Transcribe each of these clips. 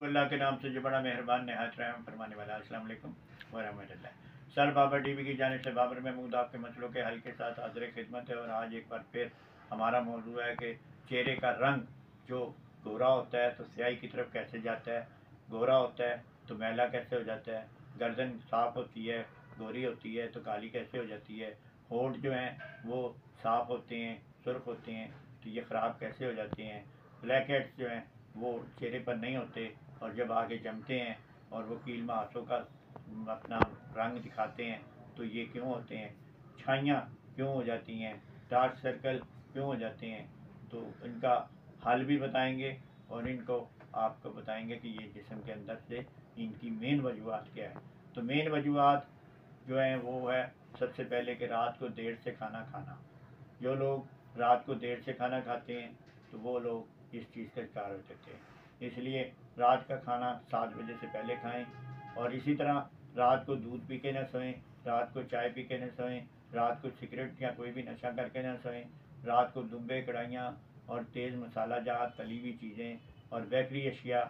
अल्लाह के नाम से जो बड़ा मेहरबान नहायत रहम फरमाने वाला। अस्सलाम वालेकुम व रहमतुल्लाह। सर बाबर टीवी की जानिब से बाबर महमूद आपके मसलों के हल के साथ हाजिर खिदमत है। और आज एक बार फिर हमारा मौजू है कि चेहरे का रंग जो गोरा होता है तो स्याही की तरफ कैसे जाता है, गोरा होता है तो मैला कैसे हो जाता है, गर्दन साफ़ होती है गोरी होती है तो काली कैसे हो जाती है, होठ जो हैं वो साफ़ होते हैं सुर्ख होते हैं तो ये ख़राब कैसे हो जाते हैं, ब्लैक हेड्स जो हैं वो चेहरे पर नहीं होते और जब आगे जमते हैं और वो कील हाथों का अपना रंग दिखाते हैं तो ये क्यों होते हैं, छाइयाँ क्यों हो जाती हैं, डार्क सर्कल क्यों हो जाते हैं, तो इनका हल भी बताएंगे और इनको आपको बताएंगे कि ये जिस्म के अंदर से इनकी मेन वजूहत क्या है। तो मेन वजूहत जो है वो है सबसे पहले कि रात को देर से खाना खाना। जो लोग रात को देर से खाना खाते हैं तो वो लोग इस चीज़ का शिकार हो जाते हैं। इसलिए रात का खाना 7 बजे से पहले खाएं। और इसी तरह रात को दूध पी के न सोएं, रात को चाय पी के न सोएं, रात को सिगरेट या कोई भी नशा करके न सोएं, रात को दुम्बे कढ़ाइयाँ और तेज़ मसाला जात तली हुई चीज़ें और बेकरी अशिया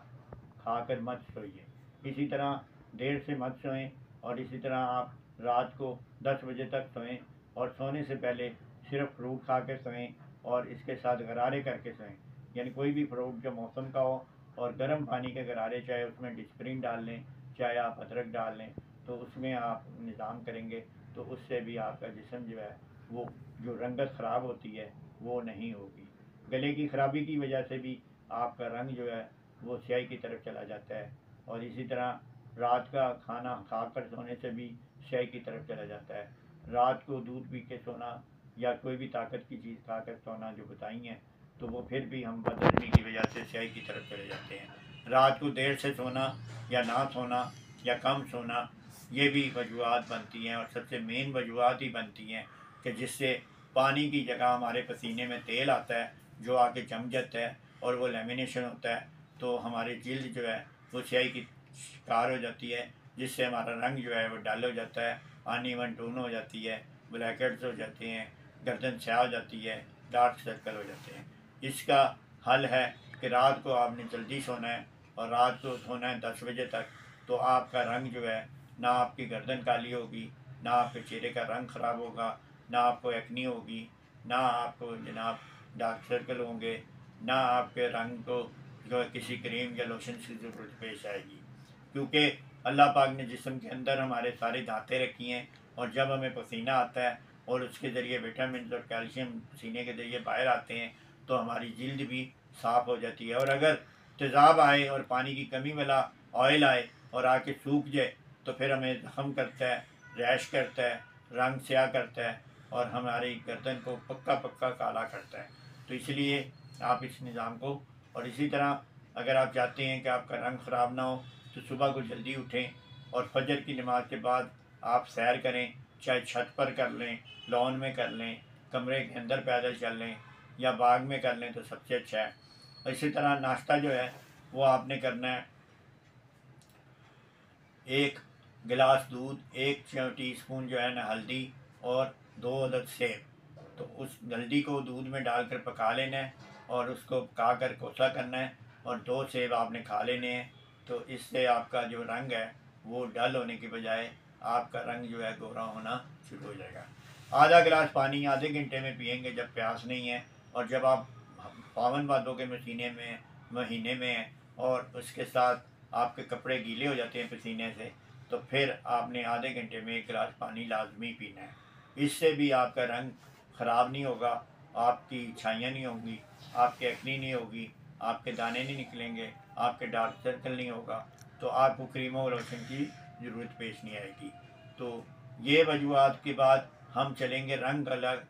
खाकर मत सोइए। इसी तरह देर से मत सोएं और इसी तरह आप रात को 10 बजे तक सोएं और सोने से पहले सिर्फ फ्रूट खा के सोएं और इसके साथ गरारे करके सोएं। यानी कोई भी फ्रूट जो मौसम का हो और गर्म पानी के गरारे, चाहे उसमें डिस्प्रिन डाल लें चाहे आप अदरक डाल लें, तो उसमें आप निज़ाम करेंगे तो उससे भी आपका जिस्म जो है वो जो रंगत ख़राब होती है वो नहीं होगी। गले की ख़राबी की वजह से भी आपका रंग जो है वो स्याही की तरफ चला जाता है। और इसी तरह रात का खाना खाकर सोने से भी स्याही की तरफ चला जाता है। रात को दूध पी के सोना या कोई भी ताकत की चीज़ खाकर सोना जो बताई हैं तो वो फिर भी हम बदहज़मी की वजह से स्याही की तरफ चले जाते हैं। रात को देर से सोना या ना सोना या कम सोना ये भी वजूहत बनती हैं और सबसे मेन वजूहत ही बनती हैं कि जिससे पानी की जगह हमारे पसीने में तेल आता है जो आके जम जाता है और वो लेमिनेशन होता है तो हमारी जिल्द जो है वो स्याही की शिकार हो जाती है, जिससे हमारा रंग जो है वो डल हो जाता है, अनइवन टोन हो जाती है, ब्लैक हेड्स हो जाते हैं, गर्दन स्याह हो जाती है, डार्क सर्कल हो जाते हैं। इसका हल है कि रात को आपने जल्दी सोना है और रात को सोना है 10 बजे तक। तो आपका रंग जो है ना आपकी गर्दन काली होगी, ना आपके चेहरे का रंग ख़राब होगा, ना आपको एक्नी होगी, ना आपको जनाब डार्क सर्कल होंगे, ना आपके रंग को जो है किसी क्रीम या लोशन की ज़रूरत पेश आएगी। क्योंकि अल्लाह पाक ने जिस्म के अंदर हमारे सारे दांतें रखी हैं और जब हमें पसीना आता है और उसके ज़रिए विटामिन और कैल्शियम पसीने के ज़रिए बाहर आते हैं तो हमारी जिल्द भी साफ़ हो जाती है। और अगर तेज़ाब आए और पानी की कमी वाला ऑयल आए और आके सूख जाए तो फिर हमें ज़ख्म करता है, रैश करता है, रंग स्याह करता है और हमारी गर्दन को पक्का पक्का काला करता है। तो इसलिए आप इस निज़ाम को, और इसी तरह अगर आप चाहते हैं कि आपका रंग ख़राब ना हो तो सुबह को जल्दी उठें और फजर की नमाज के बाद आप सैर करें, चाहे छत पर कर लें, लॉन में कर लें, कमरे के अंदर पैदल चल लें या बाग में कर लें तो सबसे अच्छा है। इसी तरह नाश्ता जो है वो आपने करना है 1 गिलास दूध, 1 टीस्पून जो है ना हल्दी और 2 अदद सेब। तो उस हल्दी को दूध में डालकर पका लेना है और उसको पका कर कोसा करना है और 2 सेब आपने खा लेने हैं। तो इससे आपका जो रंग है वो डल होने की बजाय आपका रंग जो है गोरा होना शुरू हो जाएगा। आधा गिलास पानी आधे घंटे में पियेंगे जब प्यास नहीं है और जब आप पावन बातों के महीने में हैं और उसके साथ आपके कपड़े गीले हो जाते हैं पसीने से, तो फिर आपने आधे घंटे में 1 गिलास पानी लाजमी पीना है। इससे भी आपका रंग ख़राब नहीं होगा, आपकी छाइयाँ नहीं होंगी, आपके एक्नी नहीं होगी, आपके दाने नहीं निकलेंगे, आपके डार्क सर्कल नहीं होगा, तो आपको क्रीमों और लोशन की ज़रूरत पेश नहीं आएगी। तो ये वजूहत के बाद हम चलेंगे रंग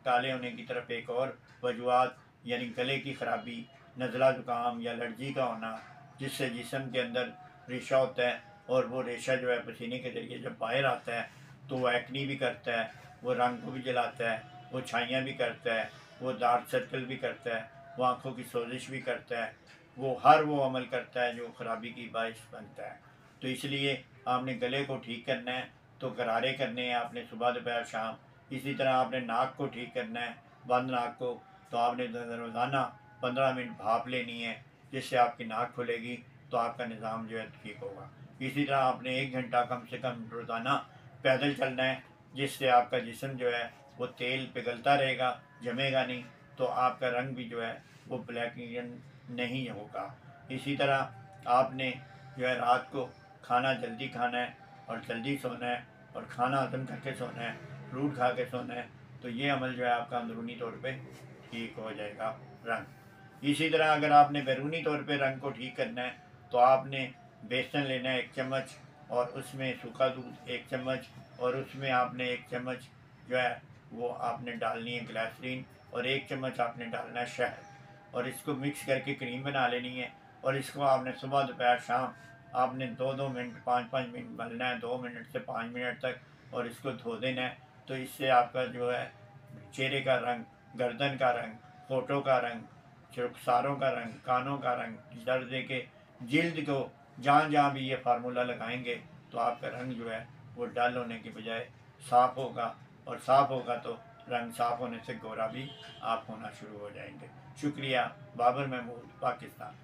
काले होने की तरफ। एक और वजूहत यानी गले की ख़राबी, नज़ला ज़ुकाम या एलर्जी का होना, जिससे जिस्म के अंदर रेशा होता है और वो रेशा जो है पसीने के ज़रिए जब बाहर आता है तो वो एक्नी भी करता है, वो रंग को भी जलाता है, वो छाइयाँ भी करता है, वो डार्क सर्कल भी करता है, वो आँखों की सोजिश भी करता है, वो हर वो अमल करता है जो ख़राबी की बाइस बनता है। तो इसलिए आपने गले को ठीक करना है तो गरारे करने हैं आपने सुबह दोपहर शाम। इसी तरह आपने नाक को ठीक करना है, बंद नाक को, तो आपने रोज़ाना 15 मिनट भाप लेनी है जिससे आपकी नाक खुलेगी तो आपका निज़ाम जो है ठीक होगा। इसी तरह आपने 1 घंटा कम से कम रोज़ाना पैदल चलना है, जिससे आपका जिस्म जो है वो तेल पिघलता रहेगा, जमेगा नहीं, तो आपका रंग भी जो है वो ब्लैक नहीं होगा। इसी तरह आपने जो है रात को खाना जल्दी खाना है और जल्दी सोना है और खाना हजम करके सोना है, फ्रूट खा के सोना है, तो ये अमल जो है आपका अंदरूनी तौर पे ठीक हो जाएगा रंग। इसी तरह अगर आपने बैरूनी तौर पे रंग को ठीक करना है तो आपने बेसन लेना है 1 चम्मच, और उसमें सूखा दूध 1 चम्मच, और उसमें आपने 1 चम्मच जो है वो आपने डालनी है ग्लिसरीन, और 1 चम्मच आपने डालना है शहद, और इसको मिक्स करके क्रीम बना लेनी है। और इसको आपने सुबह दोपहर शाम आपने 2-2 मिनट 5-5 मिनट मलना है, 2 मिनट से 5 मिनट तक, और इसको धो देना है। तो इससे आपका जो है चेहरे का रंग, गर्दन का रंग, होठों का रंग, रुखसारों का रंग, कानों का रंग, दर्द के जिल्द को जहाँ जहाँ भी ये फार्मूला लगाएंगे तो आपका रंग जो है वो डल होने के बजाय साफ़ होगा, और साफ़ होगा तो रंग साफ़ होने से गोरा भी आप होना शुरू हो जाएंगे। शुक्रिया। बाबर महमूद, पाकिस्तान।